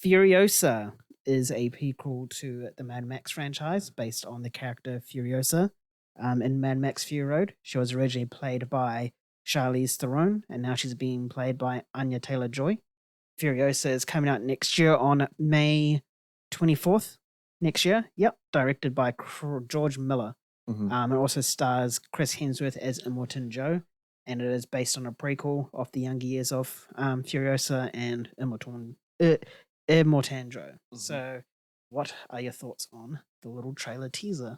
Furiosa is a prequel to the Mad Max franchise based on the character Furiosa in Mad Max Fury Road. She was originally played by Charlize Theron, and now she's being played by Anya Taylor-Joy. Furiosa is coming out next year on May 24th next year. Yep, directed by George Miller. It also stars Chris Hemsworth as Immortan Joe, and it is based on a prequel of the younger years of Furiosa and Immortan Joe. So, what are your thoughts on the little trailer teaser?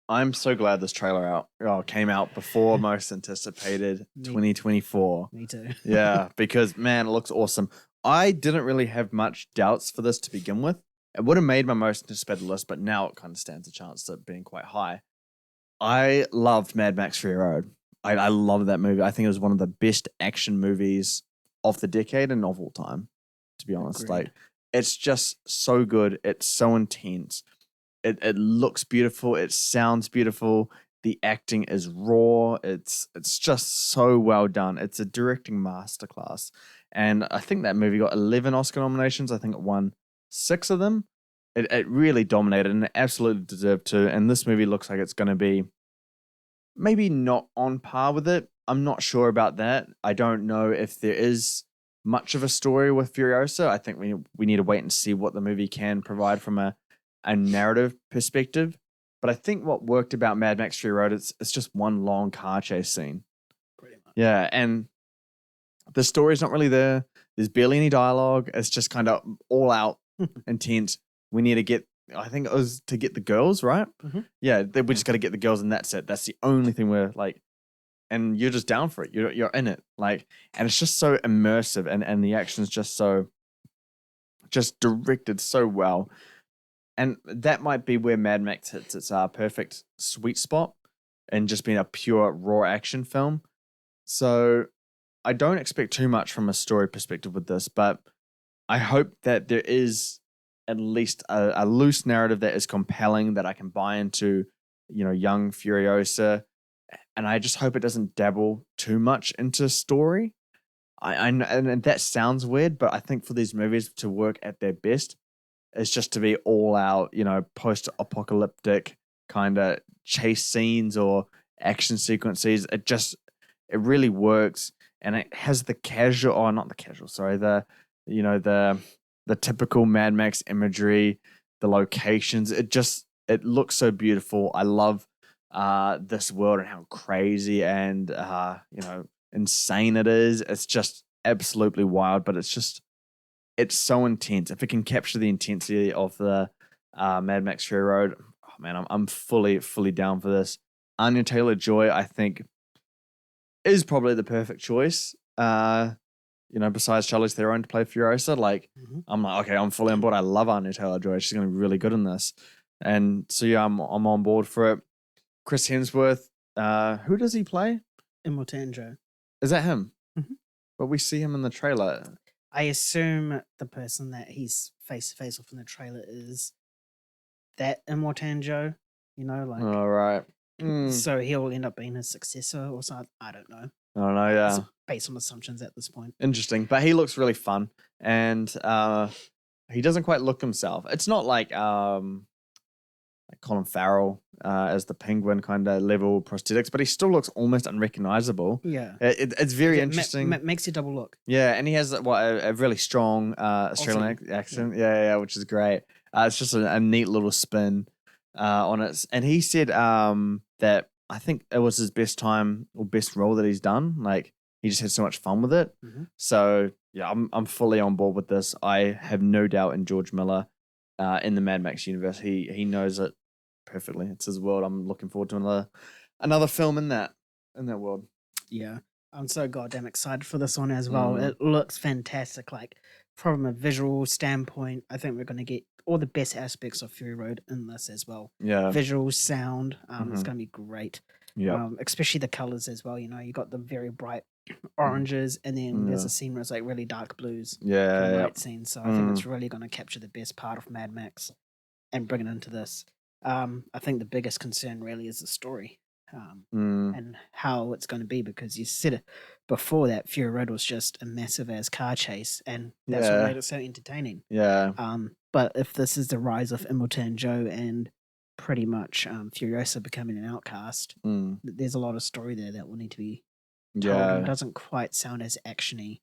I'm so glad this trailer came out before most anticipated 2024. Me too. Yeah, because man, it looks awesome. I didn't really have much doubts for this to begin with. It would have made my most anticipated list, but now it kind of stands a chance of being quite high. I loved Mad Max Fury Road. I love that movie. I think it was one of the best action movies of the decade and of all time, to be honest. Agreed. Like, it's just so good. It's so intense. It looks beautiful. It sounds beautiful. The acting is raw. It's just so well done. It's a directing masterclass. And I think that movie got 11 Oscar nominations. I think it won 6 of them. It really dominated and it absolutely deserved to. And this movie looks like it's going to be maybe not on par with it. I'm not sure about that. I don't know if there is much of a story with Furiosa. I think we need to wait and see what the movie can provide from a narrative perspective. But I think what worked about Mad Max Fury Road is it's just one long car chase scene. Pretty much. Yeah, and the story's not really there. There's barely any dialogue. It's just kind of all out intense. We need to get, I think it was to get the girls, right? Mm-hmm. Yeah, we just got to get the girls and that's it. That's the only thing we're like, and you're just down for it. You're in it. Like, and it's just so immersive and the action's just directed so well. And that might be where Mad Max hits its perfect sweet spot and just being a pure raw action film. So I don't expect too much from a story perspective with this, but I hope that there is at least a loose narrative that is compelling that I can buy into, young Furiosa. And I just hope it doesn't dabble too much into story. And that sounds weird, but I think for these movies to work at their best is just to be all out, post-apocalyptic kind of chase scenes or action sequences. It really works. And it has the typical Mad Max imagery, the locations. It looks so beautiful. I love this world and how crazy and insane it is. It's just absolutely wild, but it's so intense. If it can capture the intensity of the Mad Max Fury Road, oh man, I'm fully down for this. Anya Taylor-Joy, I think, is probably the perfect choice. Besides Charlize Theron to play Furiosa, I'm like, okay, I'm fully on board. I love Anya Taylor-Joy. She's going to be really good in this. And so, yeah, I'm on board for it. Chris Hemsworth, who does he play? Immortan Joe. Is that him? Mm-hmm. But we see him in the trailer. I assume the person that he's face to face with in the trailer is that Immortan Joe, All right. So he'll end up being his successor or something. I don't know. I don't know, yeah. It's based on assumptions at this point. Interesting. But he looks really fun. And he doesn't quite look himself. It's not like Colin Farrell as the penguin kind of level prosthetics, but he still looks almost unrecognizable. Yeah. It's very interesting. Makes you double look. Yeah, and he has a really strong Australian accent. Yeah, which is great. It's just a neat little spin on it. And he said that I think it was his best time or best role that he's done. Like, he just had so much fun with it. Mm-hmm. So, yeah, I'm fully on board with this. I have no doubt in George Miller in the Mad Max universe. He knows it perfectly. It's his world. I'm looking forward to another film in that world. Yeah, I'm so goddamn excited for this one as well. It looks fantastic. Like, from a visual standpoint, I think we're going to get all the best aspects of Fury Road in this as well. Yeah, visual, sound. It's going to be great. Yeah, especially the colors as well. You got the very bright oranges, and then there's a scene where it's like really dark blues. Yeah, Right scene. So I think it's really going to capture the best part of Mad Max and bring it into this. I think the biggest concern really is the story. and how it's going to be, because you said it before that Fury Road was just a massive ass car chase, and that's what made it so entertaining. Yeah. But if this is the rise of Imogen Joe and pretty much Furiosa becoming an outcast, there's a lot of story there that will need to be told, and it doesn't quite sound as actiony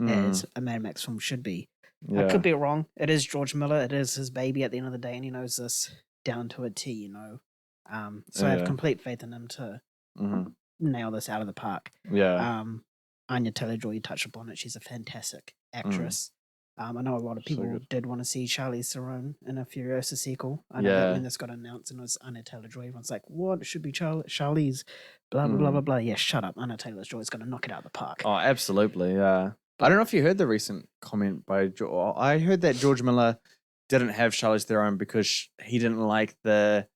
as a Mad Max film should be. I could be wrong. It is George Miller. It is his baby at the end of the day, and he knows this down to a T, you know. So I have complete faith in him to nail this out of the park. Yeah. Anya Taylor-Joy, you touched upon it. She's a fantastic actress. I know a lot of people did want to see Charlize Theron in a Furiosa sequel. I know that when this got announced and it was Anya Taylor-Joy, everyone's like, what? It should be Charlize, blah, blah, blah, blah, blah. Yeah, shut up. Anya Taylor-Joy is going to knock it out of the park. Oh, absolutely, yeah. I don't know if you heard the recent comment by George. I heard that George Miller didn't have Charlize Theron because he didn't like the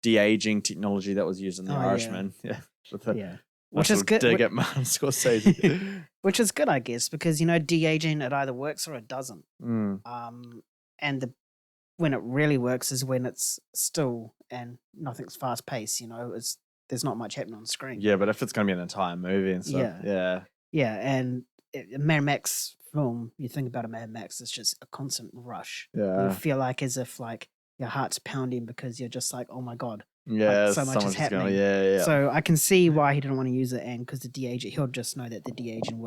de-aging technology that was used in The Irishman. Yeah. Which is good. Dig at Martin Scorsese. Which is good, I guess, because, you know, de-aging, it either works or it doesn't. And when it really works is when it's still and nothing's fast-paced, you know, there's not much happening on screen. Yeah, but if it's going to be an entire movie and stuff, Yeah, and a Mad Max film, you think about a Mad Max, it's just a constant rush. Yeah. You feel like as if, like, your heart's pounding because you're just like, oh my God. Yeah, like, so much is happening. Yeah. So I can see why he didn't want to use it, and because the de-aging, he'll just know that the de-aging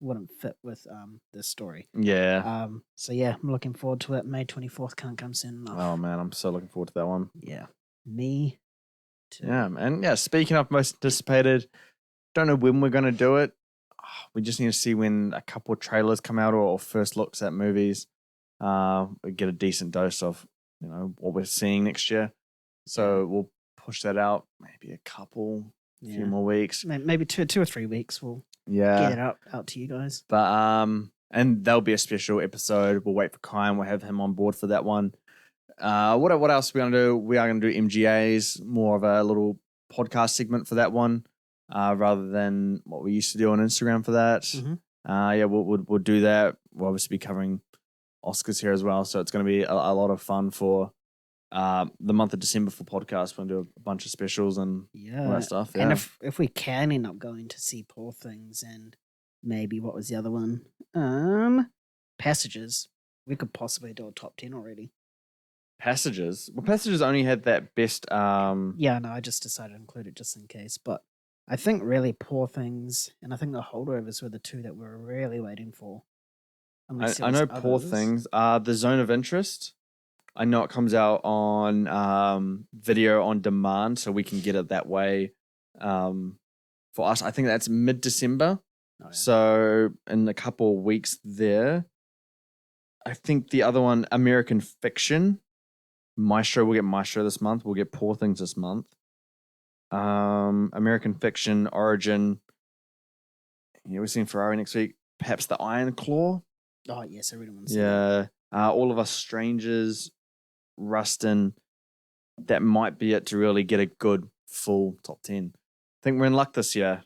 wouldn't fit with this story. Yeah. So yeah, I'm looking forward to it. May 24th can't come soon enough. Oh man, I'm so looking forward to that one. Yeah. Me too. Yeah, and yeah, speaking of most anticipated, don't know when we're gonna do it. We just need to see when a couple of trailers come out or first looks at movies. We get a decent dose of, you know, what we're seeing next year. So we'll push that out maybe a few more weeks. Maybe two or 3 weeks. We'll get it out to you guys. But and there'll be a special episode. We'll wait for Kyan. We'll have him on board for that one. What else are we gonna do? We are gonna do MGAs, more of a little podcast segment for that one, rather than what we used to do on Instagram for that. We'll do that. We'll obviously be covering Oscars here as well, so it's gonna be a lot of fun for the month of December for podcasts. We'll do a bunch of specials and all that stuff. Yeah. And if we can end up going to see Poor Things and maybe what was the other one? Passages. We could possibly do a top 10 already. Passages? Well, Passages only had that best... Yeah, no, I just decided to include it just in case. But I think really Poor Things and I think The Holdovers were the two that we're really waiting for. I know Poor Things. The Zone of Interest. I know it comes out on video on demand, so we can get it that way. For us, I think that's mid-December. Oh, yeah. So in a couple of weeks there. I think the other one, American Fiction. Maestro, we'll get Maestro this month. We'll get Poor Things this month. American Fiction, Origin. Yeah, we're seeing Ferrari next week. Perhaps the Iron Claw. Oh, yes, I really want to see that. All of Us Strangers, Rustin. That might be it to really get a good full top 10. I think we're in luck this year.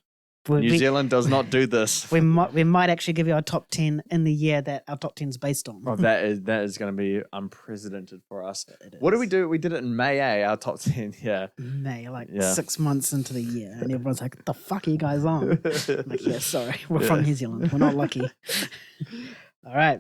New Zealand does not do this. We might actually give you our top 10 in the year that our top 10 is based on. Oh, that is going to be unprecedented for us. What did we do? We did it in May, our top 10. Yeah. May, 6 months into the year. And everyone's like, the fuck are you guys on? I'm like, yeah, sorry. We're from New Zealand. We're not lucky. All right.